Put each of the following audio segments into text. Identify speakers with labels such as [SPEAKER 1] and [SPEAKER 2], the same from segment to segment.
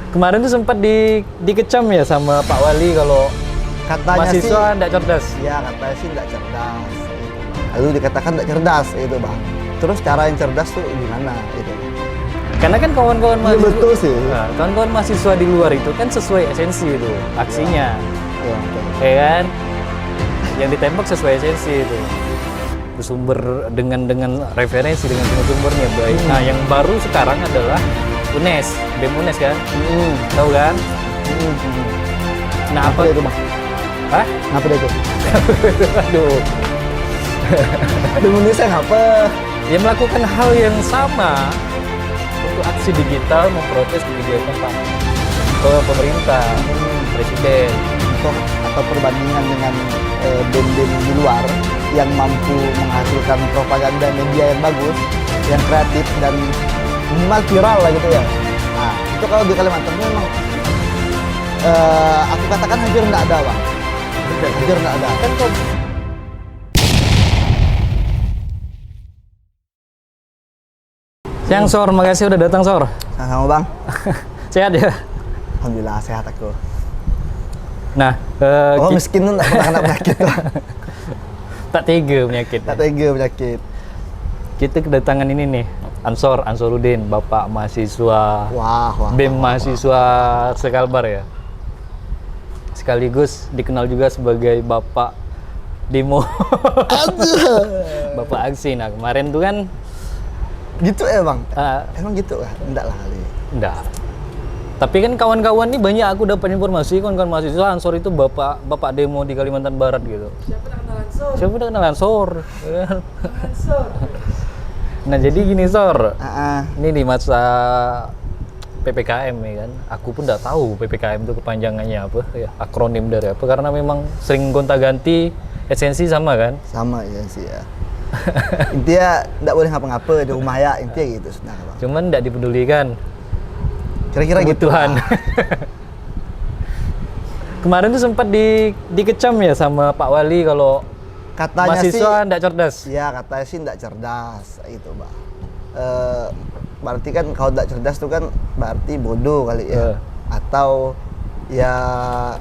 [SPEAKER 1] Kemarin tuh sempat dikecam ya sama Pak Wali kalau
[SPEAKER 2] Katanya
[SPEAKER 1] mahasiswa
[SPEAKER 2] sih,
[SPEAKER 1] tidak cerdas.
[SPEAKER 2] ya katanya sih nggak cerdas. Lalu dikatakan nggak cerdas itu bang. Terus cara yang cerdas tuh gimana itu?
[SPEAKER 1] Karena kan kawan-kawan
[SPEAKER 2] Iya,
[SPEAKER 1] mahasiswa,
[SPEAKER 2] betul sih.
[SPEAKER 1] Nah, kawan-kawan mahasiswa di luar itu kan sesuai esensi itu aksinya,
[SPEAKER 2] Ya, betul.
[SPEAKER 1] ya kan? Yang ditembak sesuai esensi itu. Bersumber dengan referensi dengan sumbernya baik. Nah, yang baru sekarang adalah UNES, BEM UNES kan? Tahu kan? Nah,
[SPEAKER 2] Apa itu bang?
[SPEAKER 1] Hah?
[SPEAKER 2] Ngapa deh itu?
[SPEAKER 1] Aduh.
[SPEAKER 2] Indonesia ngapa?
[SPEAKER 1] Ya melakukan hal yang sama untuk aksi digital memprotes kebijakan pemerintah, presiden.
[SPEAKER 2] Atau perbandingan dengan band-band di luar yang mampu menghasilkan propaganda media yang bagus, yang kreatif dan minimal viral lah gitu ya. Nah, itu kalau di Kalimantan memang aku katakan hampir nggak ada bang. Hampir nggak ada.
[SPEAKER 1] Kan kok Siang Sor, makasih udah datang Sor.
[SPEAKER 2] Sama bang.
[SPEAKER 1] Sehat ya?
[SPEAKER 2] Alhamdulillah sehat aku.
[SPEAKER 1] Nah,
[SPEAKER 2] Oh miskin tuh nggak pernah kena penyakit tuh.
[SPEAKER 1] tak tega penyakit.
[SPEAKER 2] Tak tega penyakit.
[SPEAKER 1] Kita kedatangan ini nih, Ansarudin, Bapak mahasiswa
[SPEAKER 2] Wah.
[SPEAKER 1] BEM mahasiswa Sekalbar ya. Sekaligus dikenal juga sebagai Bapak demo. Bapak aksi. Nah, kemarin tuh kan
[SPEAKER 2] Gitu ya bang?
[SPEAKER 1] eh,
[SPEAKER 2] Emang gitu lah? Enggak lah kali.
[SPEAKER 1] enggak. Tapi kan kawan-kawan nih banyak aku dapat informasi kawan-kawan mahasiswa Ansor itu bapak demo di Kalimantan Barat gitu. Siapa udah kenal Ansor? Nah jadi gini Sor, ini di masa PPKM ya kan, aku pun nggak tahu PPKM itu kepanjangannya apa, ya akronim dari apa, karena memang sering gonta-ganti esensi sama kan.
[SPEAKER 2] Sama ya sih ya. Intinya nggak boleh ngapa-ngapa di rumah ya, intinya gitu sebenarnya bang.
[SPEAKER 1] Cuman nggak dipedulikan
[SPEAKER 2] Kira-kira gitu.
[SPEAKER 1] kebutuhan. Kemarin tuh sempat dikecam ya sama Pak Wali kalau
[SPEAKER 2] Katanya
[SPEAKER 1] mahasiswa
[SPEAKER 2] sih,
[SPEAKER 1] nggak cerdas.
[SPEAKER 2] ya katanya sih nggak cerdas itu bang. Berarti kan kalau nggak cerdas tuh kan berarti bodoh kali ya. Atau ya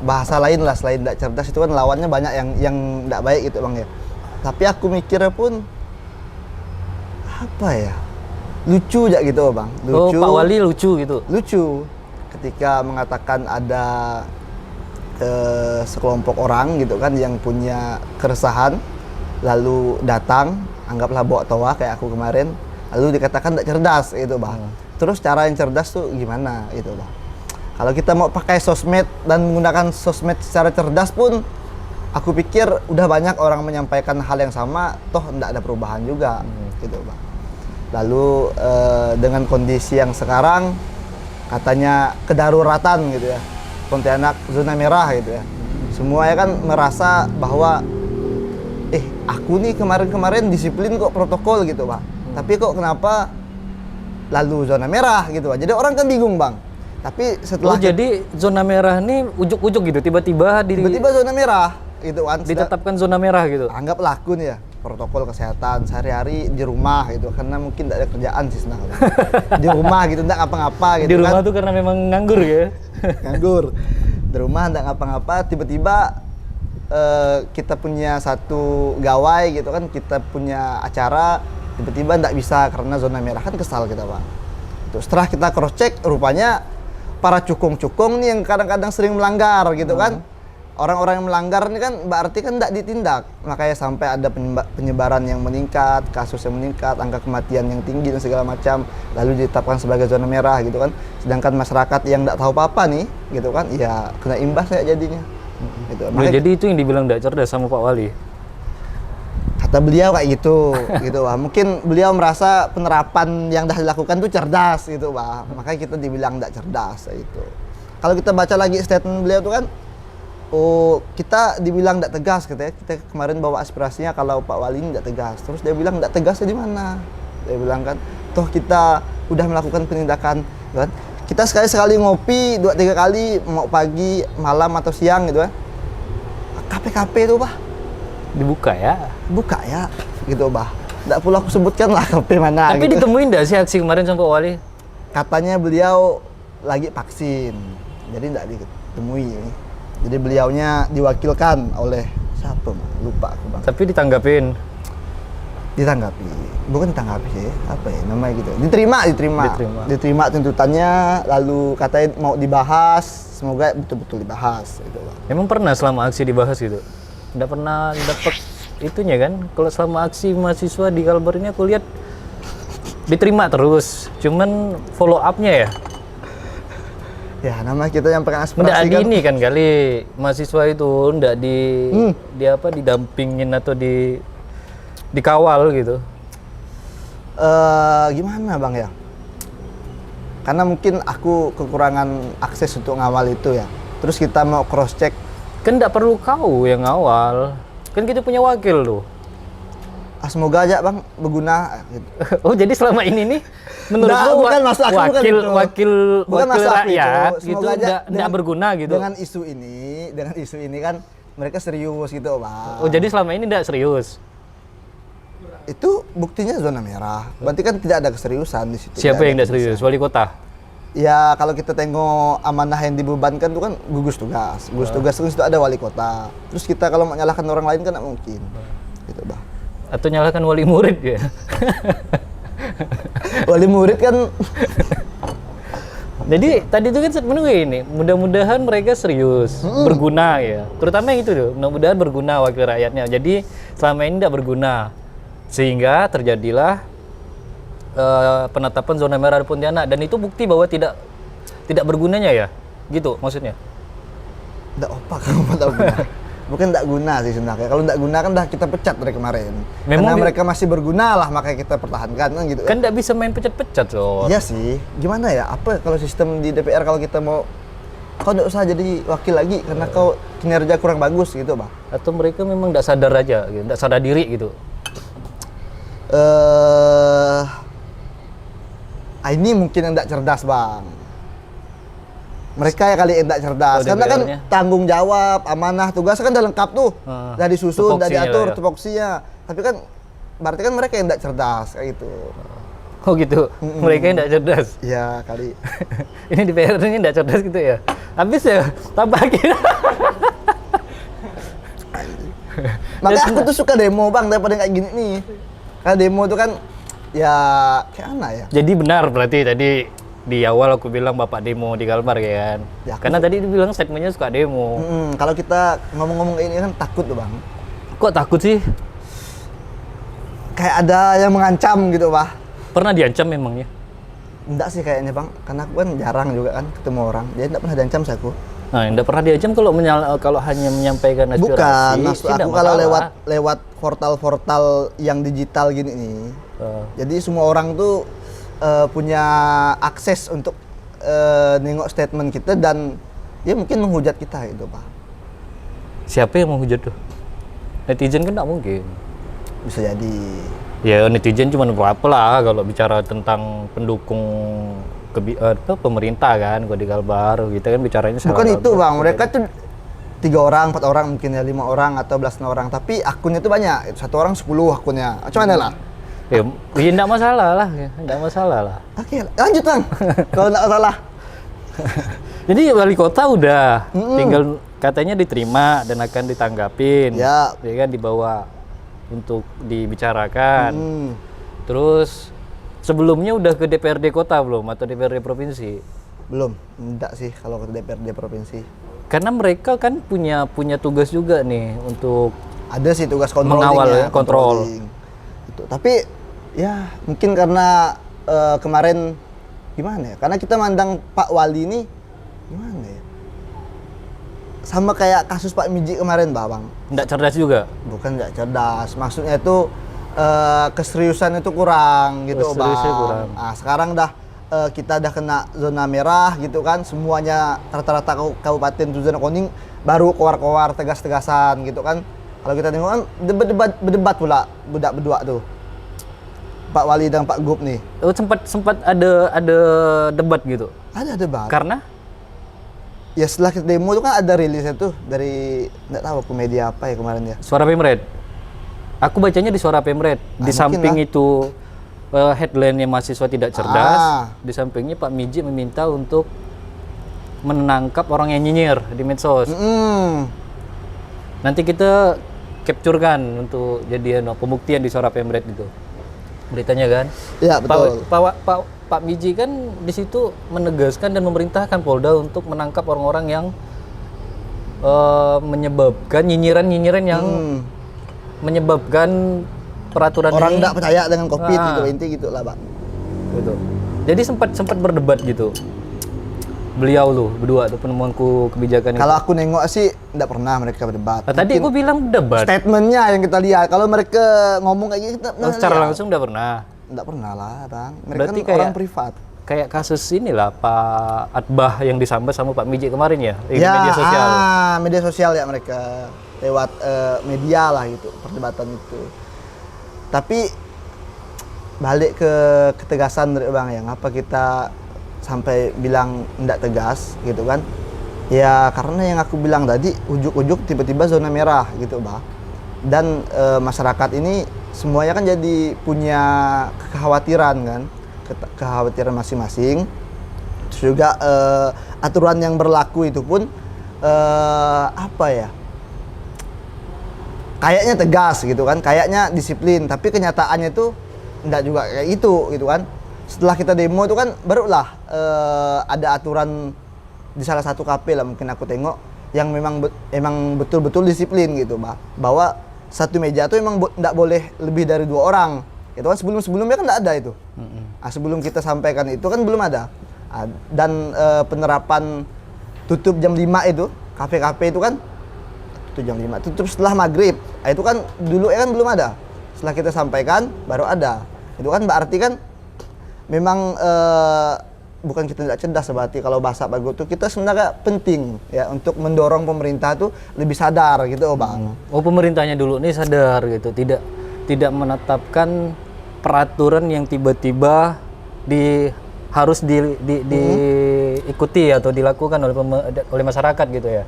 [SPEAKER 2] bahasa lain lah selain nggak cerdas itu kan lawannya banyak yang nggak baik gitu bang ya. Tapi aku mikirnya pun apa ya, lucu aja gitu bang.
[SPEAKER 1] Oh,
[SPEAKER 2] Lucu.
[SPEAKER 1] Pak Wali lucu gitu.
[SPEAKER 2] Lucu ketika mengatakan ada sekelompok orang gitu kan yang punya keresahan lalu datang, anggaplah bawa toa kayak aku kemarin, lalu dikatakan tidak cerdas gitu bang. Terus cara yang cerdas tuh gimana gitu bang? Kalau kita mau pakai sosmed dan menggunakan sosmed secara cerdas pun aku pikir udah banyak orang menyampaikan hal yang sama, toh tidak ada perubahan juga gitu bang. Lalu dengan kondisi yang sekarang katanya kedaruratan gitu ya, Pontianak zona merah gitu ya. Semua ya kan merasa bahwa aku nih kemarin-kemarin disiplin kok protokol gitu Pak. Tapi kok kenapa lalu zona merah gitu Pak. Jadi orang kan bingung Bang. Tapi setelah
[SPEAKER 1] jadi zona merah ini ujuk-ujuk gitu tiba-tiba
[SPEAKER 2] zona merah gitu kan.
[SPEAKER 1] ditetapkan zona merah gitu.
[SPEAKER 2] Anggaplah aku nih ya, protokol kesehatan sehari-hari di rumah gitu karena mungkin tidak ada kerjaan sih sebenarnya. Di rumah gitu enggak ngapa-ngapa gitu
[SPEAKER 1] Di rumah
[SPEAKER 2] kan.
[SPEAKER 1] tuh karena memang nganggur ya.
[SPEAKER 2] Nganggur di rumah enggak ngapa-ngapa, tiba-tiba kita punya satu gawai gitu kan, kita punya acara tiba-tiba enggak bisa karena zona merah, kan kesal kita Pak. Itu setelah kita cross check rupanya para cukong-cukong nih yang kadang-kadang sering melanggar gitu kan. Orang-orang yang melanggar ini kan berarti kan tidak ditindak, makanya sampai ada penyebaran yang meningkat, kasus yang meningkat, angka kematian yang tinggi dan segala macam, lalu ditetapkan sebagai zona merah gitu kan. Sedangkan masyarakat yang tidak tahu apa-apa nih, gitu kan, ya kena imbas ya jadinya. Gitu.
[SPEAKER 1] Nah, jadi itu yang dibilang tidak cerdas sama Pak Wali.
[SPEAKER 2] Kata beliau kayak gitu, gitu Pak. Mungkin beliau merasa penerapan yang dah dilakukan tuh cerdas gitu Pak. Makanya kita dibilang tidak cerdas itu. Kalau kita baca lagi statement beliau tuh kan, oh kita dibilang tidak tegas katanya. Kita kemarin bawa aspirasinya kalau Pak Wali ini tidak tegas. Terus dia bilang tidak tegasnya di mana? Dia bilang kan, toh kita udah melakukan penindakan, kan? Kita sekali-sekali ngopi 2-3 kali, mau pagi, malam atau siang gitu kan. KP-KP itu Pak.
[SPEAKER 1] Dibuka ya.
[SPEAKER 2] Buka ya, gitu Bah. Tidak perlu aku sebutkan lah KP mana.
[SPEAKER 1] Tapi
[SPEAKER 2] gitu.
[SPEAKER 1] ditemuin nggak sih aksi kemarin sama Pak Wali?
[SPEAKER 2] Katanya beliau lagi vaksin, jadi tidak ditemui. Jadi beliaunya diwakilkan oleh siapa? Lupa aku bang.
[SPEAKER 1] Tapi ditanggapin.
[SPEAKER 2] Ditanggapi, bukan ditanggapi sih, apa ya namanya gitu. Diterima tuntutannya, lalu katanya mau dibahas, semoga betul-betul dibahas gitu bang.
[SPEAKER 1] Emang pernah selama aksi dibahas gitu? Nggak pernah dapet itunya kan? Kalau selama aksi mahasiswa di Kalbar ini aku lihat diterima terus, cuman follow up-nya ya?
[SPEAKER 2] Ya nama kita yang pengen aspirasi
[SPEAKER 1] Nggak di
[SPEAKER 2] kan.
[SPEAKER 1] ini kan kali mahasiswa itu nggak di apa didampingin atau dikawal gitu.
[SPEAKER 2] Gimana bang ya? Karena mungkin aku kekurangan akses untuk ngawal itu ya. Terus kita mau cross check.
[SPEAKER 1] Kan nggak perlu kau yang ngawal. Kan kita punya wakil tuh.
[SPEAKER 2] Semoga aja bang berguna. Gitu.
[SPEAKER 1] Oh jadi selama ini nih menurut
[SPEAKER 2] Nggak,
[SPEAKER 1] gua
[SPEAKER 2] bukan maksud aku, bukan
[SPEAKER 1] wakil
[SPEAKER 2] itu.
[SPEAKER 1] wakil
[SPEAKER 2] Bukan
[SPEAKER 1] wakil
[SPEAKER 2] maksud aku
[SPEAKER 1] rakyat
[SPEAKER 2] itu.
[SPEAKER 1] gitu
[SPEAKER 2] Semoga aja
[SPEAKER 1] nggak berguna gitu.
[SPEAKER 2] Dengan isu ini kan mereka serius gitu bang.
[SPEAKER 1] Oh jadi selama ini nggak serius.
[SPEAKER 2] Itu buktinya zona merah. Berarti kan tidak ada keseriusan di situ.
[SPEAKER 1] Siapa yang nggak serius? Wali kota.
[SPEAKER 2] Ya kalau kita tengok amanah yang dibebankan itu kan gugus tugas. Gugus tugas itu ada wali kota. Terus kita kalau mau nyalahkan orang lain kan nggak mungkin. Gitu bang.
[SPEAKER 1] Atau nyalahkan wali murid ya?
[SPEAKER 2] Wali murid kan.
[SPEAKER 1] Jadi tadi itu kan menunggu ini, mudah-mudahan mereka serius, berguna ya. Terutama yang itu tuh, mudah-mudahan berguna wakil rakyatnya. Jadi selama ini tidak berguna, sehingga terjadilah penetapan zona merah di Pontianak, dan itu bukti bahwa tidak bergunanya ya, gitu maksudnya.
[SPEAKER 2] Nggak opak kalau tak guna. Bukan nggak guna sih sebenarnya. Kalau nggak guna kan dah kita pecat dari kemarin.
[SPEAKER 1] Memang
[SPEAKER 2] karena mereka masih berguna lah makanya kita pertahankan kan gitu.
[SPEAKER 1] Kan tidak bisa main pecat-pecat so.
[SPEAKER 2] Iya sih. Gimana ya? Apa kalau sistem di DPR kalau kita mau kau nggak usah jadi wakil lagi karena kau kinerja kurang bagus gitu bang.
[SPEAKER 1] Atau mereka memang tidak sadar aja, tidak sadar diri gitu.
[SPEAKER 2] Ini mungkin yang tidak cerdas bang. Mereka ya kali yang tidak cerdas. Karena kan tanggung jawab, amanah, tugas kan udah lengkap tuh. Udah disusun, udah diatur, tupoksinya. Tapi kan berarti kan mereka yang tidak cerdas kayak gitu.
[SPEAKER 1] Oh gitu, mereka yang tidak cerdas.
[SPEAKER 2] Iya kali.
[SPEAKER 1] Ini di PR ini tidak cerdas gitu ya. Habis ya, tabakin.
[SPEAKER 2] Makanya aku tuh suka demo bang daripada kayak gini nih. Karena demo tuh kan ya kayak mana ya?
[SPEAKER 1] Jadi benar berarti tadi di awal aku bilang bapak demo di Kalbar kan. Ya, karena tadi dibilang statementnya suka demo.
[SPEAKER 2] Kalau kita ngomong-ngomong ini kan takut tuh bang.
[SPEAKER 1] Kok takut sih?
[SPEAKER 2] Kayak ada yang mengancam gitu pak.
[SPEAKER 1] Pernah diancam memangnya?
[SPEAKER 2] Enggak sih kayaknya bang, karena aku kan jarang juga kan ketemu orang. Dia enggak pernah diancam sih aku.
[SPEAKER 1] Nah, enggak pernah diancam kalau hanya menyampaikan aspirasi.
[SPEAKER 2] Bukan, maksud aku kalau lewat portal-portal yang digital gini nih. Jadi semua orang tuh punya akses untuk nengok statement kita dan dia mungkin menghujat kita gitu pak.
[SPEAKER 1] Siapa yang menghujat tuh? Netizen kan enggak mungkin.
[SPEAKER 2] Bisa jadi.
[SPEAKER 1] Ya netizen cuma berapa lah kalau bicara tentang pendukung pemerintah kan, kalau di Kalbar kita kan bicaranya
[SPEAKER 2] bukan itu bang, mereka tuh 3 orang, 4 orang mungkin ya 5 orang atau belasan orang, tapi akunnya tuh banyak, 1 orang 10 akunnya, macam mana lah?
[SPEAKER 1] Ya enggak masalah lah, enggak masalah lah.
[SPEAKER 2] Oke, lanjut bang, kalau enggak masalah.
[SPEAKER 1] Jadi wali kota udah, tinggal katanya diterima dan akan ditanggapin, ya kan dibawa untuk dibicarakan. Terus sebelumnya udah ke DPRD kota belum atau DPRD provinsi?
[SPEAKER 2] Belum, enggak sih kalau ke DPRD provinsi.
[SPEAKER 1] Karena mereka kan punya tugas juga nih untuk
[SPEAKER 2] ada sih tugas
[SPEAKER 1] mengawal ya, kontrol.
[SPEAKER 2] Itu. Tapi ya mungkin karena kemarin gimana ya? Karena kita mandang Pak Wali ini gimana ya? Sama kayak kasus Pak Miji kemarin, Bang.
[SPEAKER 1] Nggak cerdas juga?
[SPEAKER 2] Bukan nggak cerdas, maksudnya itu keseriusan itu kurang gitu, Bang.
[SPEAKER 1] Kurang.
[SPEAKER 2] Nah, sekarang kita udah kena zona merah gitu kan, semuanya rata-rata kabupaten itu zona kuning, baru keluar tegas-tegasan gitu kan. Kalau kita tengok kan berdebat pula budak berdua tuh. Pak Wali dan Pak Gub nih.
[SPEAKER 1] Oh, sempat ada debat gitu.
[SPEAKER 2] Ada debat.
[SPEAKER 1] Karena
[SPEAKER 2] ya setelah kita demo itu kan ada rilisnya tuh dari nggak tahu aku media apa ya kemarin ya.
[SPEAKER 1] Suara Pemret. Aku bacanya di Suara Pemret. Di samping itu headline-nya mahasiswa tidak cerdas, di sampingnya Pak Miji meminta untuk menangkap orang yang nyinyir di medsos. Nanti kita capture-kan untuk jadi pembuktian di Suara Pemret itu. Beritanya kan?
[SPEAKER 2] Iya, betul.
[SPEAKER 1] Pak Miji kan di situ menegaskan dan memerintahkan Polda untuk menangkap orang-orang yang menyebabkan nyinyiran-nyinyiran yang menyebabkan peraturan
[SPEAKER 2] Orang
[SPEAKER 1] ini
[SPEAKER 2] nggak percaya dengan COVID gitu, inti gitu lah, Pak.
[SPEAKER 1] gitu. Jadi sempat berdebat gitu. Beliau lu berdua tuh penemuanku kebijakan itu.
[SPEAKER 2] Kalau aku nengok sih nggak pernah mereka berdebat.
[SPEAKER 1] Nah, tadi aku bilang debat.
[SPEAKER 2] Statementnya yang kita lihat. Kalau mereka ngomong kayak gitu, kita pernah
[SPEAKER 1] Secara
[SPEAKER 2] lihat.
[SPEAKER 1] langsung udah pernah.
[SPEAKER 2] Nggak pernah lah, Bang. Mereka
[SPEAKER 1] Berarti
[SPEAKER 2] kan orang privat.
[SPEAKER 1] Kayak kasus inilah Pak Atbah yang disambat sama Pak Miji kemarin ya, di
[SPEAKER 2] Ya,
[SPEAKER 1] media sosial.
[SPEAKER 2] Media sosial ya mereka lewat media lah gitu, perdebatan itu. Tapi balik ke ketegasan dari Bang ya, ngapa kita sampai bilang tidak tegas gitu kan? Ya karena yang aku bilang tadi, ujuk-ujuk tiba-tiba zona merah gitu, Bang. Dan masyarakat ini semuanya kan jadi punya kekhawatiran kan, kekhawatiran masing-masing. Terus juga aturan yang berlaku itu pun apa ya? Kayaknya tegas gitu kan, kayaknya disiplin, tapi kenyataannya itu enggak juga kayak itu gitu kan. Setelah kita demo itu kan barulah ada aturan di salah satu KP lah mungkin aku tengok yang memang betul-betul disiplin gitu, bahwa satu meja itu memang enggak boleh lebih dari 2 orang. Itu kan sebelumnya kan enggak ada itu. Sebelum kita sampaikan itu kan belum ada. Dan penerapan tutup jam 5 itu, kafe-kafe itu kan jam 5, tutup setelah maghrib. Itu kan dulu kan belum ada. Setelah kita sampaikan baru ada. Itu kan berarti kan memang bukan kita tidak cerdas, berarti kalau bahasa bagus tuh kita sebenarnya penting ya untuk mendorong pemerintah tuh lebih sadar gitu, Bang.
[SPEAKER 1] Oh, pemerintahnya dulu nih sadar gitu, tidak menetapkan peraturan yang tiba-tiba harus diikuti atau dilakukan oleh masyarakat gitu ya.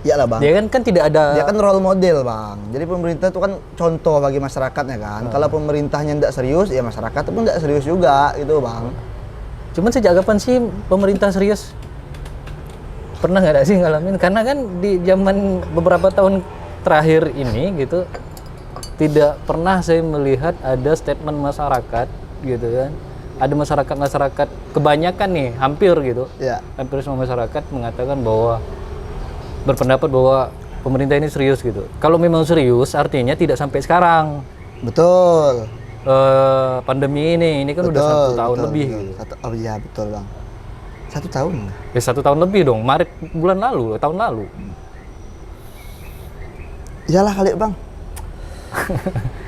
[SPEAKER 2] Iyalah, Bang.
[SPEAKER 1] Dia kan tidak ada.
[SPEAKER 2] Dia kan role model, Bang. Jadi pemerintah itu kan contoh bagi masyarakatnya kan. Kalau pemerintahnya tidak serius, ya masyarakat pun tidak serius juga gitu, Bang.
[SPEAKER 1] Cuman sejak kapan sih pemerintah serius? Pernah nggak sih ngalamin? Karena kan di zaman beberapa tahun terakhir ini gitu, tidak pernah saya melihat ada statement masyarakat gitu kan. Ada masyarakat kebanyakan nih, hampir gitu.
[SPEAKER 2] Ya.
[SPEAKER 1] Hampir semua masyarakat mengatakan bahwa berpendapat bahwa pemerintah ini serius gitu. Kalau memang serius, artinya tidak sampai sekarang.
[SPEAKER 2] Betul.
[SPEAKER 1] Pandemi ini kan udah 1 tahun lebih.
[SPEAKER 2] Betul. Oh iya betul, Bang. 1 tahun.
[SPEAKER 1] Ya 1 tahun lebih dong. Maret bulan lalu, tahun lalu.
[SPEAKER 2] Iyalah kali, Bang.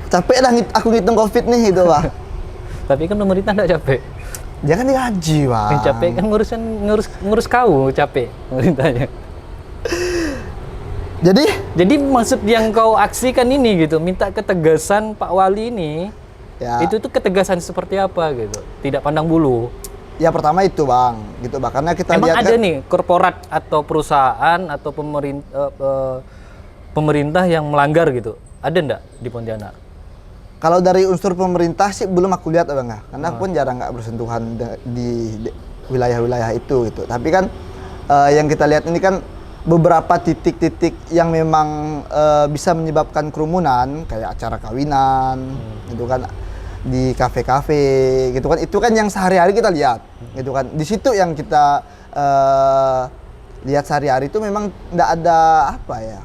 [SPEAKER 2] Capek dah aku ngitung COVID nih gitu, Bang.
[SPEAKER 1] Tapi kan pemerintah nggak capek.
[SPEAKER 2] Dia kan digaji, Bang.
[SPEAKER 1] Yang capek kan ngurus kau capek pemerintahnya. Jadi maksud yang kau aksikan ini gitu, minta ketegasan Pak Wali ini,
[SPEAKER 2] ya.
[SPEAKER 1] Itu tuh ketegasan seperti apa gitu, tidak pandang bulu.
[SPEAKER 2] Ya pertama itu, Bang, gitu, Bang. Karena kita
[SPEAKER 1] Emang
[SPEAKER 2] lihat
[SPEAKER 1] ada
[SPEAKER 2] kan,
[SPEAKER 1] nih korporat atau perusahaan atau pemerintah yang melanggar gitu, ada ndak di Pontianak?
[SPEAKER 2] kalau dari unsur pemerintah sih belum aku lihat, Bang, ya. Karena aku pun jarang nggak bersentuhan di wilayah-wilayah itu gitu. Tapi kan yang kita lihat ini kan beberapa titik-titik yang memang bisa menyebabkan kerumunan, kayak acara kawinan, gitu kan, di kafe-kafe, gitu kan. Itu kan yang sehari-hari kita lihat, gitu kan. Di situ yang kita lihat sehari-hari itu memang nggak ada apa ya.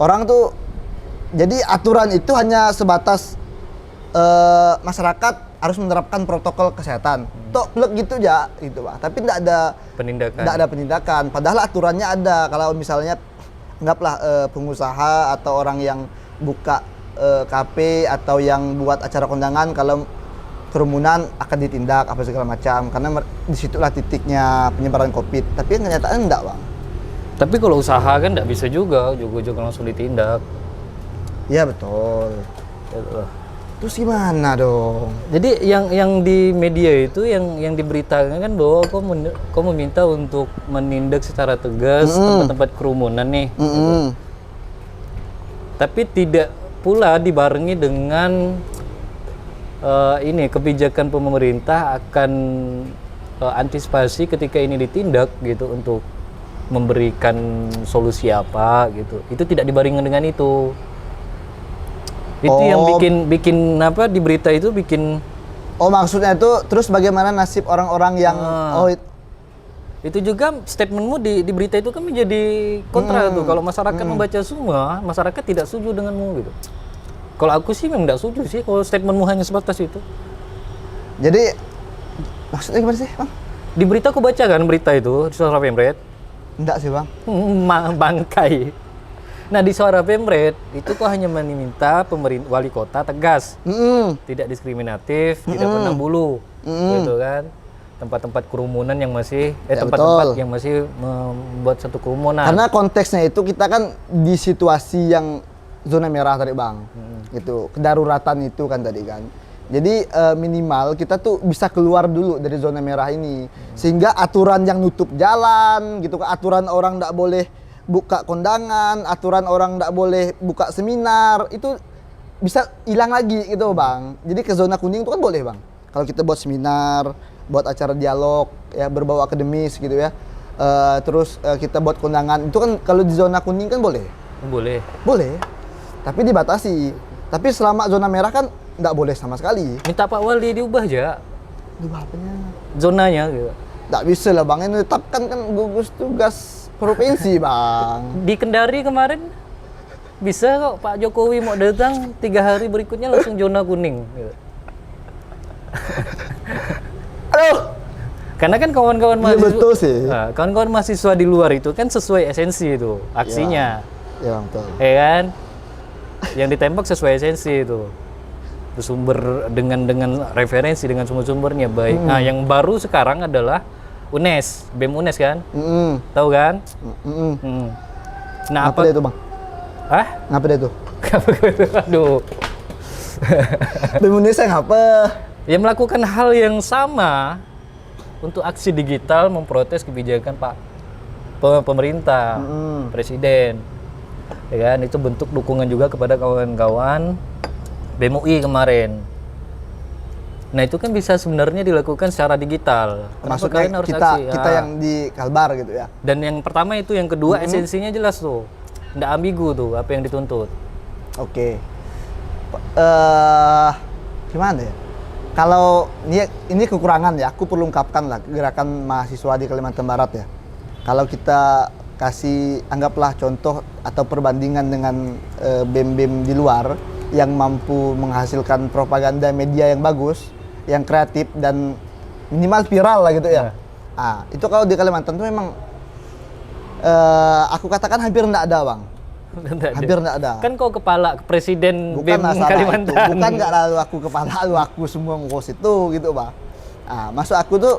[SPEAKER 2] Orang tuh, jadi aturan itu hanya sebatas masyarakat harus menerapkan protokol kesehatan. Tok plek gitu aja gitu, Pak. Tapi enggak ada penindakan. Padahal aturannya ada. Kalau misalnya anggaplah pengusaha atau orang yang buka kafe atau yang buat acara kondangan, kalau kerumunan akan ditindak apa segala macam, karena disitulah titiknya penyebaran COVID. Tapi kenyataan enggak, Bang.
[SPEAKER 1] Tapi kalau usaha kan enggak bisa juga, juga langsung ditindak.
[SPEAKER 2] Iya, betul. Terus gimana dong?
[SPEAKER 1] Jadi yang di media itu yang diberitakan kan bahwa kau meminta untuk menindak secara tegas tempat-tempat kerumunan nih. Gitu. Tapi tidak pula dibarengi dengan ini kebijakan pemerintah akan antisipasi ketika ini ditindak gitu untuk memberikan solusi apa gitu. Itu tidak dibarengi dengan itu. Itu yang bikin apa di berita itu bikin.
[SPEAKER 2] Oh, maksudnya itu terus bagaimana nasib orang-orang yang
[SPEAKER 1] itu juga statementmu di berita itu kan menjadi kontra tuh. Kalau masyarakat membaca semua, masyarakat tidak setuju denganmu gitu. Kalau aku sih memang tidak setuju sih kalau statementmu hanya sebatas itu.
[SPEAKER 2] Jadi maksudnya gimana sih, Bang?
[SPEAKER 1] Di berita aku baca kan berita itu di Suara Pemret.
[SPEAKER 2] Enggak sih, Bang.
[SPEAKER 1] Bangkai. Nah, di Suara Pemret itu kok hanya meminta wali kota tegas, tidak diskriminatif, tidak pandang bulu, gitu kan. Tempat-tempat kerumunan yang masih tempat-tempat yang masih membuat satu kerumunan.
[SPEAKER 2] Karena konteksnya itu kita kan di situasi yang zona merah tadi, Bang. Gitu, kedaruratan itu kan tadi kan. Jadi minimal kita tuh bisa keluar dulu dari zona merah ini. Sehingga aturan yang nutup jalan gitu, aturan orang enggak boleh buka kondangan, aturan orang enggak boleh buka seminar, itu bisa hilang lagi gitu, Bang. Jadi ke zona kuning itu kan boleh, Bang. Kalau kita buat seminar, buat acara dialog ya berbau akademis gitu ya. Terus kita buat kondangan, itu kan kalau di zona kuning kan boleh. Boleh. Tapi dibatasi. Tapi selama zona merah kan nggak boleh sama sekali.
[SPEAKER 1] Minta Pak Wali diubah aja.
[SPEAKER 2] Diubah apanya?
[SPEAKER 1] Zonanya gitu.
[SPEAKER 2] Nggak bisa lah, Bang. Ini tetapkan kan gugus tugas provinsi, Bang.
[SPEAKER 1] Di Kendari kemarin bisa kok Pak Jokowi mau datang 3 hari berikutnya langsung zona kuning gitu.
[SPEAKER 2] Aduh.
[SPEAKER 1] Karena kan kawan-kawan mahasiswa,
[SPEAKER 2] betul sih.
[SPEAKER 1] Nah, kawan-kawan mahasiswa di luar itu kan sesuai esensi itu aksinya.
[SPEAKER 2] Ya, betul.
[SPEAKER 1] Ya kan? Yang ditembak sesuai esensi itu. Bersumber dengan referensi dengan sumber-sumbernya baik. Nah, yang baru sekarang adalah UNES, BEM UNES kan? Tahu kan? Nah,
[SPEAKER 2] apa dia itu, Bang?
[SPEAKER 1] Hah?
[SPEAKER 2] Ngapa dia itu?
[SPEAKER 1] Aduh.
[SPEAKER 2] BEM Indonesia ngapa?
[SPEAKER 1] Ya melakukan hal yang sama untuk aksi digital memprotes kebijakan Pak pemerintah, presiden. Ya kan, itu bentuk dukungan juga kepada kawan-kawan BEM UI kemarin. Nah, itu kan bisa sebenarnya dilakukan secara digital.
[SPEAKER 2] Maksudnya
[SPEAKER 1] harus
[SPEAKER 2] kita yang di Kalbar gitu ya.
[SPEAKER 1] Dan yang pertama itu, yang kedua esensinya jelas tuh. Nggak ambigu tuh apa yang dituntut.
[SPEAKER 2] Oke. Gimana ya? Kalau ini kekurangan ya, aku perlu ungkapkan lah gerakan mahasiswa di Kalimantan Barat ya. Kalau kita kasih anggaplah contoh atau perbandingan dengan BEM-BEM di luar yang mampu menghasilkan propaganda media yang bagus, yang kreatif dan minimal viral lah gitu ya. Ah, itu kalau di Kalimantan tuh memang aku katakan hampir enggak ada, Bang. Hampir enggak ada.
[SPEAKER 1] Kan kau kepala presiden
[SPEAKER 2] bukan
[SPEAKER 1] BEM Kalimantan.
[SPEAKER 2] Itu. Bukan enggak lalu aku kepala, lalu aku semua ngurus itu gitu, Bang. Ah, maksud aku tuh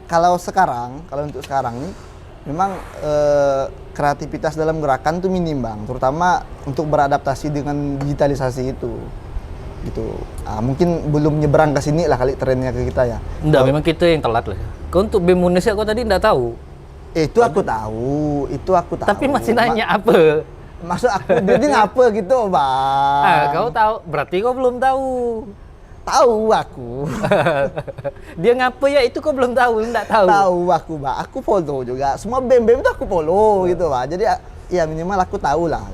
[SPEAKER 2] kalau untuk sekarang nih memang kreativitas dalam gerakan tuh minim, Bang, terutama untuk beradaptasi dengan digitalisasi itu gitu. Mungkin belum nyebrang ke sini lah kali trennya ke kita ya.
[SPEAKER 1] Enggak, memang kita yang telat lah. Kau untuk BEM Indonesia kau tadi enggak tahu.
[SPEAKER 2] Itu aku tahu.
[SPEAKER 1] Tapi masih nanya apa?
[SPEAKER 2] Maksud aku jadi ngapa gitu, Bang?
[SPEAKER 1] Kau tahu, berarti kau belum tahu.
[SPEAKER 2] Tahu aku.
[SPEAKER 1] Dia ngapa ya itu kau belum tahu, enggak tahu.
[SPEAKER 2] Tahu aku, Bang. Aku follow juga. Semua BEM-BEM itu aku follow gitu, Bang. Jadi ya minimal aku tahu lah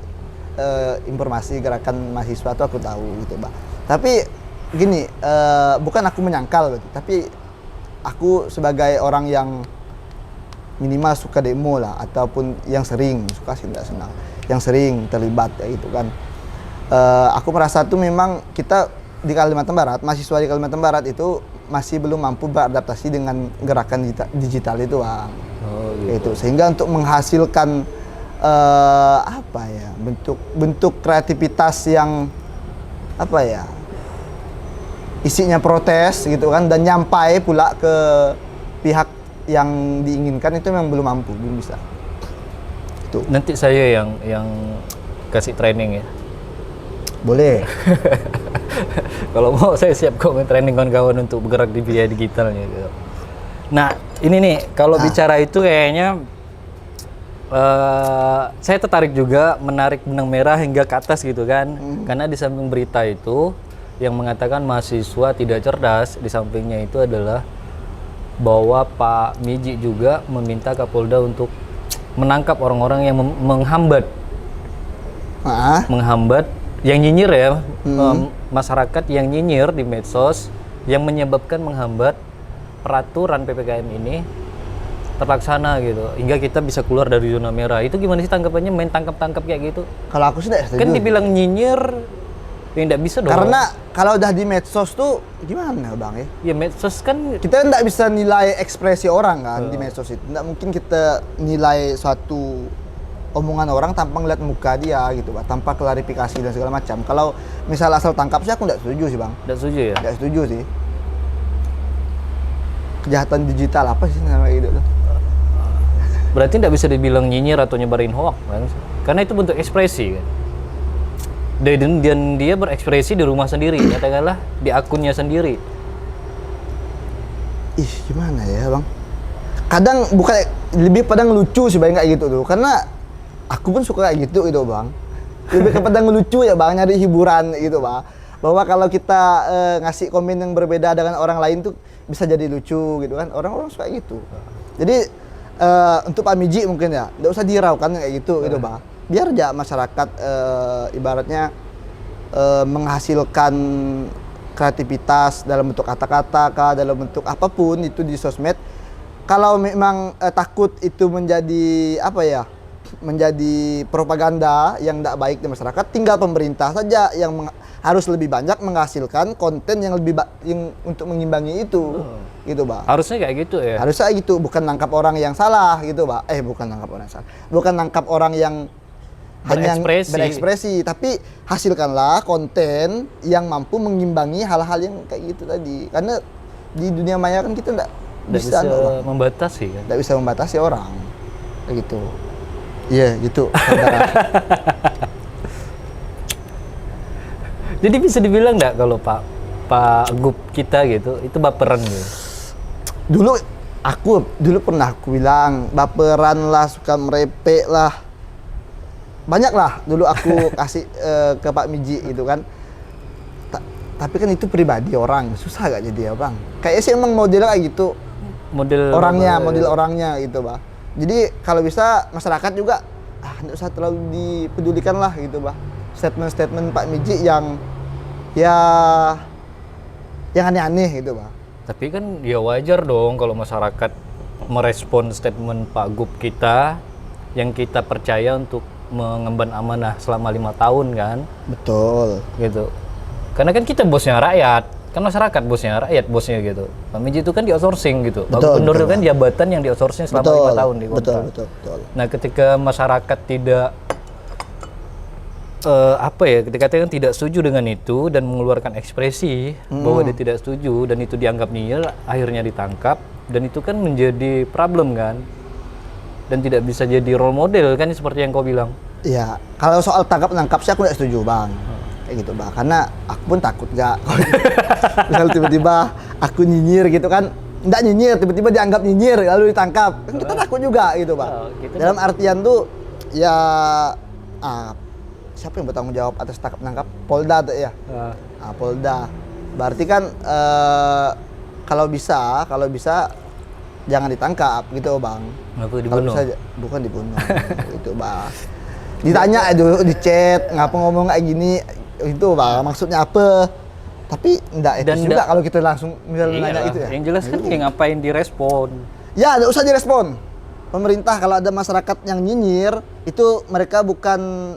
[SPEAKER 2] informasi gerakan mahasiswa itu aku tahu gitu, Bang. Tapi gini, bukan aku menyangkal gitu, tapi aku sebagai orang yang minimal suka demo lah, ataupun yang sering suka sih tidak senang, yang sering terlibat ya gitu kan. Aku merasa tuh memang kita di Kalimantan Barat, mahasiswa di Kalimantan Barat itu masih belum mampu beradaptasi dengan gerakan digital itu, Bang.
[SPEAKER 1] Oh, gitu.
[SPEAKER 2] Itu sehingga untuk menghasilkan apa ya, bentuk kreativitas yang apa ya, isinya protes gitu kan, dan nyampai pula ke pihak yang diinginkan, itu memang belum mampu, belum bisa. Tuh.
[SPEAKER 1] Nanti saya yang kasih training ya.
[SPEAKER 2] Boleh.
[SPEAKER 1] Kalau mau saya siap kok training kawan-kawan untuk bergerak di biaya digitalnya gitu. Nah, ini nih kalau bicara itu kayaknya saya tertarik juga menarik benang merah hingga ke atas gitu kan. Karena di samping berita itu yang mengatakan mahasiswa tidak cerdas, di sampingnya itu adalah bahwa Pak Miji juga meminta Kapolda untuk menangkap orang-orang yang menghambat yang nyinyir ya, masyarakat yang nyinyir di medsos yang menyebabkan menghambat peraturan PPKM ini terlaksana gitu, hingga kita bisa keluar dari zona merah. Itu gimana sih tanggapannya, main tangkap-tangkap kayak gitu?
[SPEAKER 2] Kalau aku sih tidak setuju.
[SPEAKER 1] Kan dibilang nyinyir, ya nggak bisa dong.
[SPEAKER 2] Karena kalau udah di medsos tuh gimana bang ya?
[SPEAKER 1] Ya medsos kan
[SPEAKER 2] Kita nggak bisa nilai ekspresi orang kan di medsos itu. Nggak mungkin kita nilai suatu omongan orang tanpa ngeliat muka dia gitu, Pak, tanpa klarifikasi dan segala macam. Kalau misal asal tangkap sih aku nggak setuju sih bang.
[SPEAKER 1] nggak setuju ya?
[SPEAKER 2] Nggak setuju sih. Kejahatan digital apa sih namanya itu tuh?
[SPEAKER 1] Berarti nggak bisa dibilang nyinyir atau nyebarin hoax kan? Karena itu bentuk ekspresi kan. Dan dia berekspresi di rumah sendiri, katakanlah di akunnya sendiri.
[SPEAKER 2] Ih, gimana ya bang? Kadang bukan lebih pada ngelucu sih bang kayak gitu tuh, karena aku pun suka kayak gitu bang. Lebih kepada ngelucu ya bang, nyari hiburan gitu bang. Bahwa kalau kita ngasih komen yang berbeda dengan orang lain tuh bisa jadi lucu gitu kan? Orang-orang suka gitu. Jadi untuk Pak Miji mungkin ya, nggak usah diraukan kayak gitu bang. Biar aja masyarakat ibaratnya menghasilkan kreativitas dalam bentuk kata-kata kah, dalam bentuk apapun itu di sosmed. Kalau memang takut itu menjadi apa ya, menjadi propaganda yang tidak baik di masyarakat, tinggal pemerintah saja yang harus lebih banyak menghasilkan konten yang lebih yang untuk mengimbangi itu, gitu Pak.
[SPEAKER 1] Harusnya kayak gitu ya.
[SPEAKER 2] Harusnya gitu, bukan nangkap orang yang salah gitu Pak. Bukan nangkap orang yang salah, bukan nangkap orang yang hanya berekspresi, tapi hasilkanlah konten yang mampu mengimbangi hal-hal yang kayak gitu tadi. Karena di dunia maya kan kita nggak bisa
[SPEAKER 1] membatasi kan?
[SPEAKER 2] Nggak bisa membatasi orang, kayak gitu. Iya gitu.
[SPEAKER 1] Jadi bisa dibilang nggak kalau Pak Gup kita gitu itu baperan gitu?
[SPEAKER 2] Dulu pernah aku bilang baperan lah, suka merepek lah. Banyak lah dulu aku kasih ke Pak Miji gitu kan. Tapi kan itu pribadi orang, susah gak jadi ya bang? Kayaknya sih emang modelnya kayak gitu. Model orangnya gitu bang. Jadi kalau bisa masyarakat juga nggak usah terlalu dipedulikan lah gitu bang. Statement-statement Pak Miji yang aneh-aneh gitu bang.
[SPEAKER 1] Tapi kan ya wajar dong kalau masyarakat merespon statement Pak Gup kita yang kita percaya untuk mengemban amanah selama 5 tahun kan.
[SPEAKER 2] Betul.
[SPEAKER 1] Gitu. Karena kan kita bosnya rakyat, kan masyarakat bosnya gitu. Pak Miji itu kan di outsourcing gitu. Pak Gubernur itu kan jabatan yang di outsourcing selama 5 tahun di kontrak.
[SPEAKER 2] Betul.
[SPEAKER 1] Nah ketika masyarakat tidak ketika kan tidak setuju dengan itu dan mengeluarkan ekspresi bahwa dia tidak setuju dan itu dianggap nyinyir, akhirnya ditangkap dan itu kan menjadi problem kan, dan tidak bisa jadi role model kan seperti yang kau bilang.
[SPEAKER 2] Iya, kalau soal tangkap-nangkap sih aku tidak setuju bang, kayak gitu bang, karena aku pun takut gak misal tiba-tiba aku nyinyir gitu kan, nggak nyinyir, tiba-tiba dianggap nyinyir lalu ditangkap, kan kita takut juga gitu bang. Gitu dalam artian tuh ya siapa yang bertanggung jawab atas tangkap-nangkap? Polda tuh ya. Polda. Berarti kan kalau bisa jangan ditangkap gitu bang.
[SPEAKER 1] Dibunuh?
[SPEAKER 2] Bukan dibunuh. Itu bang. Ditanya dulu di chat, ngapa ngomong kayak gini? Itu bang, maksudnya apa? Tapi enggak etis juga kalau kita langsung nanya itu ya.
[SPEAKER 1] Yang jelas kan ngapain direspon?
[SPEAKER 2] Ya, enggak usah direspon. Pemerintah kalau ada masyarakat yang nyinyir itu mereka bukan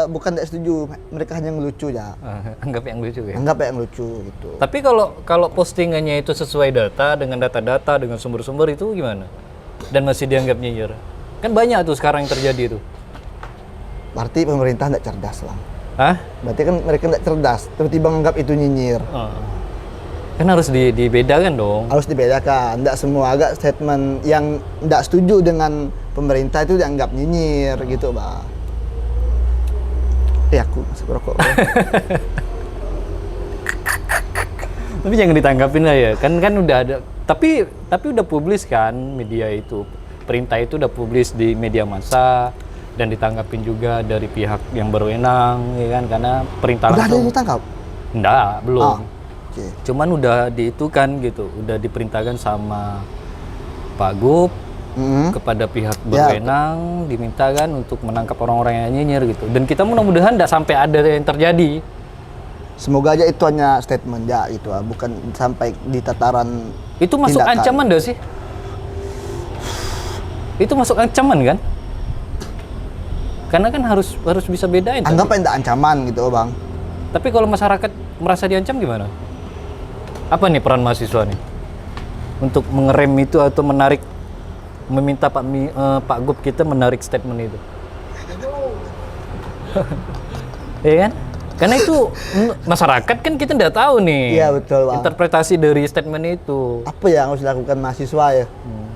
[SPEAKER 2] tidak setuju, mereka hanya ngelucu ya.
[SPEAKER 1] Anggap yang lucu ya.
[SPEAKER 2] Anggap yang lucu gitu.
[SPEAKER 1] Tapi kalau postingannya itu sesuai data dengan data-data dengan sumber-sumber itu gimana? Dan masih dianggap nyinyir. Kan banyak tuh sekarang yang terjadi itu.
[SPEAKER 2] Berarti pemerintah tidak cerdas lah.
[SPEAKER 1] Hah?
[SPEAKER 2] Berarti kan mereka tidak cerdas, tiba-tiba menganggap itu nyinyir.
[SPEAKER 1] Kan harus dibedakan dong.
[SPEAKER 2] Harus dibedakan. Tidak semua agak statement yang tidak setuju dengan pemerintah itu dianggap nyinyir gitu, Bang. Aku masih merokok.
[SPEAKER 1] Tapi jangan ditanggapin lah ya. Kan udah ada. Tapi udah publis kan media itu. Perintah itu udah publis di media massa dan ditanggapin juga dari pihak yang berwenang, ya kan? Karena perintah
[SPEAKER 2] udah ada yang ditangkap?
[SPEAKER 1] Enggak, belum.
[SPEAKER 2] Oke.
[SPEAKER 1] Cuman udah diitukan gitu, udah diperintahkan sama Pak Gub kepada pihak berwenang, dimintakan untuk menangkap orang-orang yang nyinyir gitu. Dan kita mudah-mudahan tidak sampai ada yang terjadi.
[SPEAKER 2] Semoga aja itu hanya statement ya itu, bukan sampai di tataran
[SPEAKER 1] Itu masuk
[SPEAKER 2] tindakan.
[SPEAKER 1] ancaman dah sih. Itu masuk ancaman kan? Karena kan harus bisa bedain.
[SPEAKER 2] Anggap aja ancaman gitu, Bang.
[SPEAKER 1] Tapi kalau masyarakat merasa diancam gimana? Apa nih peran mahasiswa nih? Untuk mengerem itu atau meminta Pak Gub kita menarik statement itu. Iya kan? Karena itu masyarakat kan kita nggak tahu nih.
[SPEAKER 2] Iya, betul, Bang.
[SPEAKER 1] Interpretasi dari statement itu.
[SPEAKER 2] Apa yang harus dilakukan mahasiswa ya?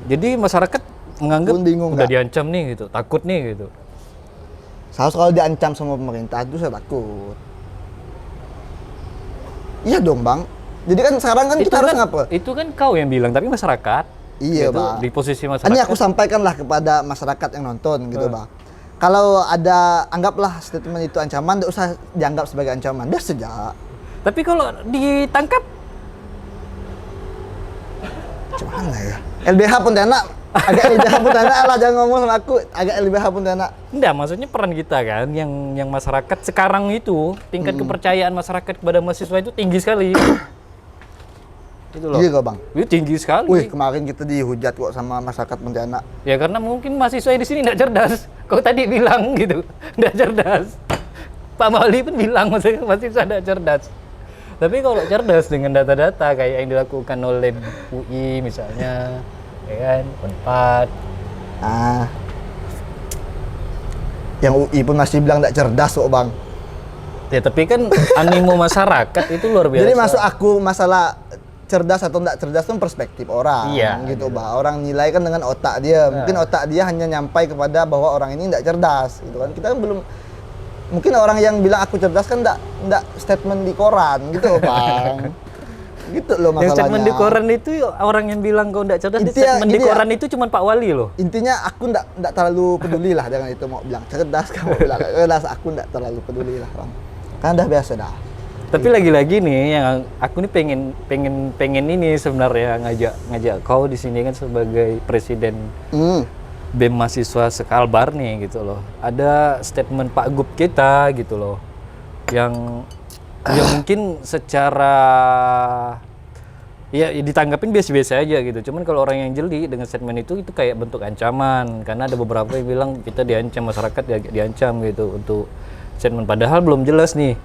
[SPEAKER 1] Jadi masyarakat menganggap
[SPEAKER 2] Pun bingung
[SPEAKER 1] udah
[SPEAKER 2] nggak?
[SPEAKER 1] diancam nih gitu, takut nih gitu.
[SPEAKER 2] Seharusnya kalau diancam sama pemerintah itu saya takut. Iya dong, Bang. Jadi kan sekarang kan kita harus ngapa?
[SPEAKER 1] Itu kan kau yang bilang, tapi masyarakat.
[SPEAKER 2] Iya,
[SPEAKER 1] gitu,
[SPEAKER 2] Bang.
[SPEAKER 1] di posisi masyarakat.
[SPEAKER 2] Ini aku sampaikanlah kepada masyarakat yang nonton gitu, Bang. Kalau ada, anggaplah statement itu ancaman, tidak usah dianggap sebagai ancaman. Dia sejak.
[SPEAKER 1] Tapi kalau ditangkap,
[SPEAKER 2] Gimana ya? LBH Pontianak, agak LBH Pontianak lah, jangan ngomong sama aku, agak LBH Pontianak.
[SPEAKER 1] enggak, maksudnya peran kita kan, yang masyarakat sekarang itu, tingkat kepercayaan masyarakat kepada mahasiswa itu tinggi sekali. Itu loh.
[SPEAKER 2] Iya kok, Bang.
[SPEAKER 1] Itu tinggi sekali.
[SPEAKER 2] Wih, kemarin kita dihujat kok sama masyarakat Pontianak.
[SPEAKER 1] Ya karena mungkin mahasiswa di sini tidak cerdas. Kau tadi bilang gitu, tidak cerdas. Pak Mauli pun bilang mahasiswa tidak cerdas. Tapi kalau cerdas dengan data-data kayak yang dilakukan oleh UI misalnya, ya kan, Unpad.
[SPEAKER 2] Ah. Yang UI pun masih bilang tidak cerdas kok, Bang.
[SPEAKER 1] Ya tapi kan animo masyarakat itu luar biasa.
[SPEAKER 2] Jadi masuk aku masalah cerdas atau tidak cerdas itu perspektif orang,
[SPEAKER 1] Iya,
[SPEAKER 2] gitu, Bang. Orang nilai kan dengan otak dia. Mungkin otak dia hanya nyampai kepada bahwa orang ini tidak cerdas, gitu kan. Kita kan belum, mungkin orang yang bilang aku cerdas kan tidak statement di koran, gitu, Bang. Gitu loh masalahnya.
[SPEAKER 1] Yang statement di koran itu orang yang bilang kau tidak cerdas,
[SPEAKER 2] Intinya
[SPEAKER 1] statement di
[SPEAKER 2] gini ya.
[SPEAKER 1] koran itu cuma Pak Wali loh.
[SPEAKER 2] Intinya aku tidak terlalu peduli lah dengan itu, mau bilang cerdas, kamu bilang cerdas, aku tidak terlalu peduli lah, Bang. Kan udah biasa dah.
[SPEAKER 1] Tapi lagi-lagi nih yang aku nih pengen ini sebenarnya ngajak kau di sini kan sebagai presiden BEM mahasiswa sekalbar nih gitu loh. Ada statement Pak Gub kita gitu loh. Yang mungkin secara ya ditanggapin biasa-biasa aja gitu. Cuman kalau orang yang jeli dengan statement itu kayak bentuk ancaman, karena ada beberapa yang bilang kita diancam, masyarakat diancam gitu untuk statement, padahal belum jelas nih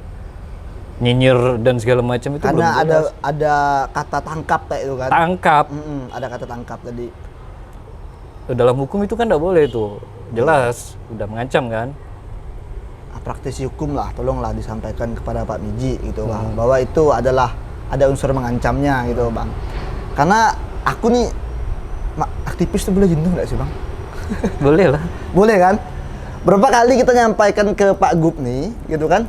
[SPEAKER 1] nyinyir dan segala macam itu belum
[SPEAKER 2] Karena
[SPEAKER 1] jelas.
[SPEAKER 2] ada kata tangkap kayak itu kan.
[SPEAKER 1] Tangkap.
[SPEAKER 2] Ada kata tangkap tadi.
[SPEAKER 1] Dalam hukum itu kan nggak boleh tuh, jelas udah mengancam kan.
[SPEAKER 2] Praktisi hukum lah, tolonglah disampaikan kepada Pak Miji gitu, Bang, bahwa itu adalah ada unsur mengancamnya gitu, Bang. Karena aku nih aktivis tuh boleh jenuh nggak sih, Bang?
[SPEAKER 1] Boleh lah.
[SPEAKER 2] Boleh kan? Berapa kali kita nyampaikan ke Pak Gub nih, gitu kan?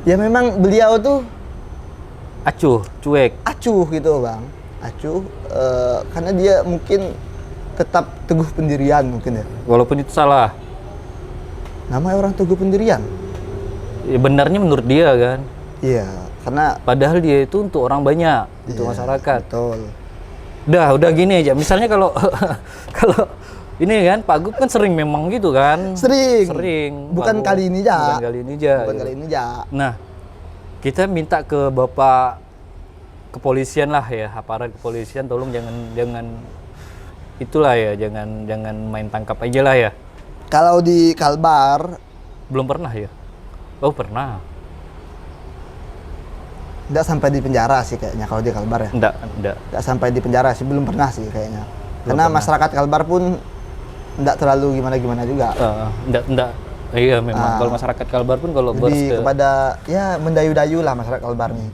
[SPEAKER 2] Ya memang beliau tuh
[SPEAKER 1] Acuh, cuek.
[SPEAKER 2] acuh gitu, Bang. Acuh, karena dia mungkin tetap teguh pendirian mungkin ya.
[SPEAKER 1] Walaupun itu salah.
[SPEAKER 2] Namanya orang teguh pendirian.
[SPEAKER 1] Ya, benarnya menurut dia kan.
[SPEAKER 2] Iya, karena
[SPEAKER 1] Padahal dia itu untuk orang banyak, untuk
[SPEAKER 2] iya,
[SPEAKER 1] masyarakat.
[SPEAKER 2] betul.
[SPEAKER 1] Udah gini aja. Misalnya kalau kalau ini kan Pak Gub kan sering memang gitu kan. Sering.
[SPEAKER 2] Bukan
[SPEAKER 1] Pak Gub.
[SPEAKER 2] kali ini aja.
[SPEAKER 1] Bukan kali ini aja.
[SPEAKER 2] Bukan
[SPEAKER 1] gitu.
[SPEAKER 2] kali ini aja.
[SPEAKER 1] Nah, kita minta ke Bapak kepolisian lah ya, aparat kepolisian, tolong jangan itulah ya, jangan main tangkap aja lah ya.
[SPEAKER 2] Kalau di Kalbar
[SPEAKER 1] Belum pernah ya? Oh, pernah.
[SPEAKER 2] nggak sampai di penjara sih kayaknya kalau di Kalbar ya.
[SPEAKER 1] Enggak.
[SPEAKER 2] Nggak sampai di penjara sih, belum pernah sih kayaknya. Karena
[SPEAKER 1] pernah.
[SPEAKER 2] masyarakat Kalbar pun nggak terlalu gimana-gimana juga.
[SPEAKER 1] Enggak. Iya memang kalau masyarakat Kalbar pun kalau
[SPEAKER 2] Lebih kepada ya mendayu-dayu lah masyarakat Kalbar nih.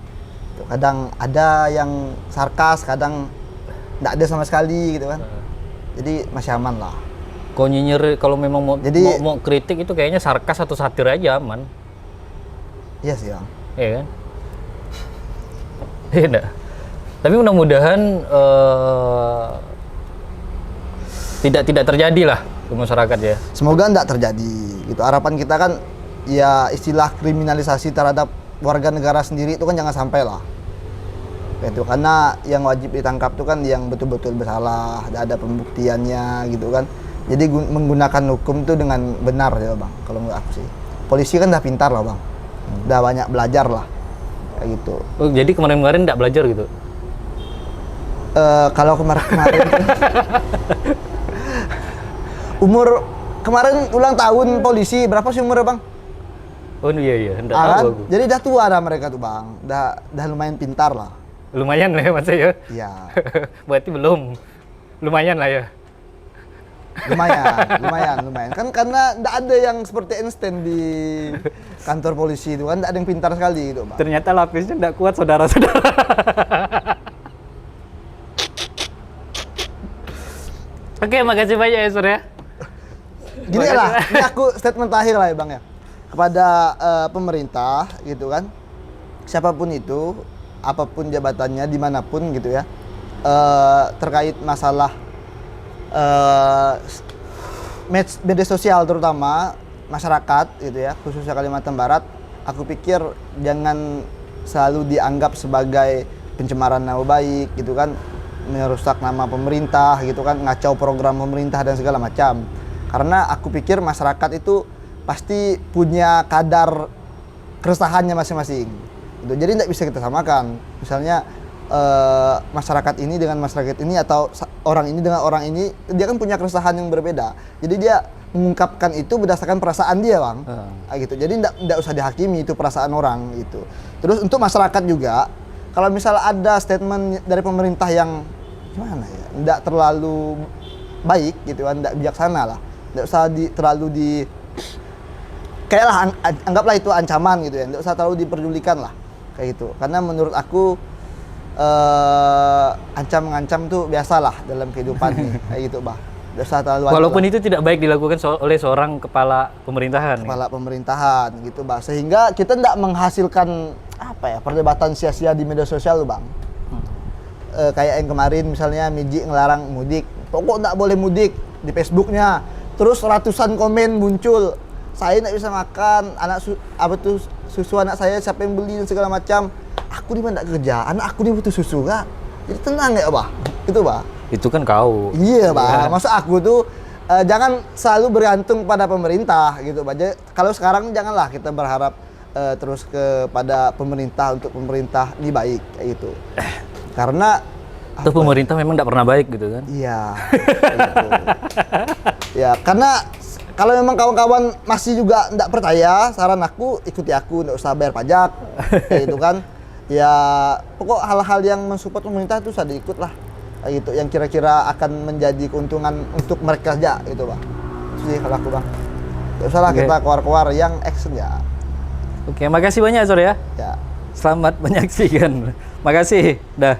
[SPEAKER 2] Tuh, kadang ada yang sarkas, kadang nggak ada sama sekali gitu kan. Jadi masih aman lah.
[SPEAKER 1] kau nyinyir kalau memang mau kritik itu kayaknya sarkas atau satir aja aman.
[SPEAKER 2] Iya sih, Bang.
[SPEAKER 1] Iya kan? Iya enggak? Tapi mudah-mudahan tidak terjadi lah ke masyarakat ya.
[SPEAKER 2] Semoga nggak terjadi gitu. Harapan kita kan ya istilah kriminalisasi terhadap warga negara sendiri itu kan jangan sampai lah. Itu karena yang wajib ditangkap tuh kan yang betul-betul bersalah, ada pembuktiannya gitu kan. Jadi menggunakan hukum tuh dengan benar ya bang. Kalau menurut aku sih, polisi kan udah pintar lah bang, udah banyak belajar lah kayak gitu.
[SPEAKER 1] Oh, jadi kemarin-kemarin nggak belajar gitu?
[SPEAKER 2] Kalau kemarin umur kemarin ulang tahun polisi berapa sih umurnya bang?
[SPEAKER 1] Oh iya, nggak
[SPEAKER 2] Kan?
[SPEAKER 1] tahu aku.
[SPEAKER 2] Jadi udah tua dah mereka tuh bang, udah lumayan pintar lah.
[SPEAKER 1] Lumayan lah ya Mas ya?
[SPEAKER 2] Iya.
[SPEAKER 1] Berarti belum. Lumayan lah ya?
[SPEAKER 2] lumayan. Kan karena nggak ada yang seperti Einstein di kantor polisi itu kan, nggak ada yang pintar sekali gitu bang.
[SPEAKER 1] Ternyata lapisnya nggak kuat saudara-saudara. Oke, makasih banyak ya Sur ya.
[SPEAKER 2] Gini lah, ini aku statement terakhir lah ya bang ya. Kepada pemerintah gitu kan, siapapun itu, apapun jabatannya, dimanapun gitu ya, terkait masalah media sosial terutama masyarakat gitu ya, khususnya Kalimantan Barat, aku pikir jangan selalu dianggap sebagai pencemaran nama baik gitu kan, merusak nama pemerintah gitu kan, ngacau program pemerintah dan segala macam. Karena aku pikir masyarakat itu pasti punya kadar keresahannya masing-masing. Gitu. Jadi tidak bisa kita samakan. Misalnya masyarakat ini dengan masyarakat ini atau orang ini dengan orang ini, dia kan punya keresahan yang berbeda. Jadi dia mengungkapkan itu berdasarkan perasaan dia bang. Gitu. Jadi tidak usah dihakimi itu perasaan orang gitu. Terus untuk masyarakat juga, kalau misalnya ada statement dari pemerintah yang gimana ya, tidak terlalu baik gitu kan, tidak bijaksana lah, tidak usah kayaklah anggaplah itu ancaman gitu ya, tidak usah terlalu diperdulikan lah kayak gitu. Karena menurut aku ancam-ngancam tuh biasalah dalam kehidupan nih kayak gitu bah. Tidak usah terlalu.
[SPEAKER 1] Walaupun itu tidak baik dilakukan oleh seorang kepala pemerintahan.
[SPEAKER 2] Kepala pemerintahan gitu bah, sehingga kita tidak menghasilkan apa ya perdebatan sia-sia di media sosial tuh bang. Kayak yang kemarin misalnya Miji ngelarang mudik, pokok nggak boleh mudik di Facebooknya, terus ratusan komen muncul, saya nggak bisa makan, susu anak saya siapa yang beli dan segala macam. Aku di mana kerja, anak aku ini butuh susu kak. Jadi tenang ya bah, itu bah. Itu
[SPEAKER 1] kan kau.
[SPEAKER 2] Iya bah, masa aku tuh jangan selalu bergantung pada pemerintah gitu bah. Jadi, kalau sekarang janganlah kita berharap terus kepada pemerintah untuk pemerintah ini baik kayak gitu. Karena
[SPEAKER 1] itu pemerintah memang tidak pernah baik gitu kan?
[SPEAKER 2] Iya. Gitu. Ya karena kalau memang kawan-kawan masih juga tidak percaya, saran aku ikuti aku, tidak usah bayar pajak, kayak gitu kan. Ya pokok hal-hal yang mensupport pemerintah itu usah diikut lah, kayak gitu. Yang kira-kira akan menjadi keuntungan untuk mereka aja, gitu bang. Itu sih kalau aku bang. Tidak usah lah kita keluar-keluar yang action ya.
[SPEAKER 1] Oke, makasih banyak Sur ya.
[SPEAKER 2] Ya.
[SPEAKER 1] Selamat menyaksikan. Makasih. Dah.